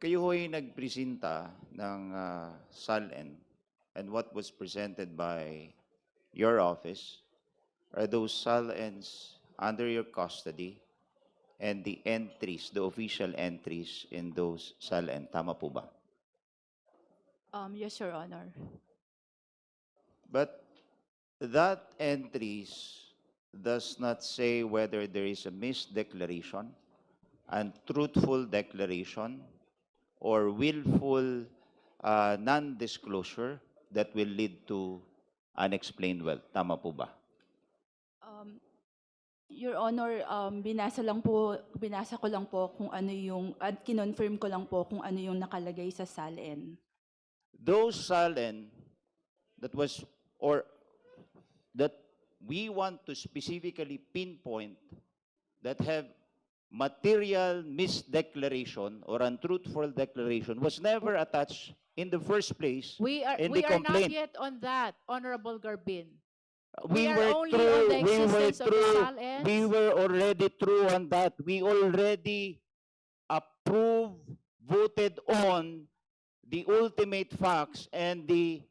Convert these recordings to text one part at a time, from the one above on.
Kayo ho'y nagpresenta ng SALN, and what was presented by your office are those SALNs under your custody and the entries, the official entries in those SALN. Tama po ba? Yes, Your Honor. But that entries does not say whether there is a misdeclaration, untruthful declaration, or willful non-disclosure that will lead to unexplained wealth. Tama po ba? Your Honor, binasa ko lang po kung ano yung, at kinonfirm ko lang po kung ano yung nakalagay sa SALN. Those SALN that was, or that we want to specifically pinpoint that have material misdeclaration or untruthful declaration was never attached in the first place We are in the not complaint. yet on that, Honorable Garbin. We are were only through, on the we were existence of the through, SALNs. we were already through on that. We already approved, voted on the ultimate facts and the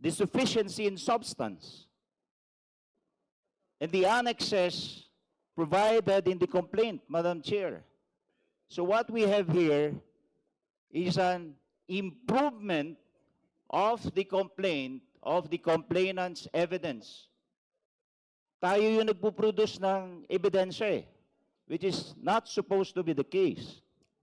sufficiency in substance. And the annexes provided in the complaint, Madam Chair. So what we have here is an improvement of the complaint, of the complainant's evidence. Tayo yung nagpo-produce ng ebidensya which is not supposed to be the case.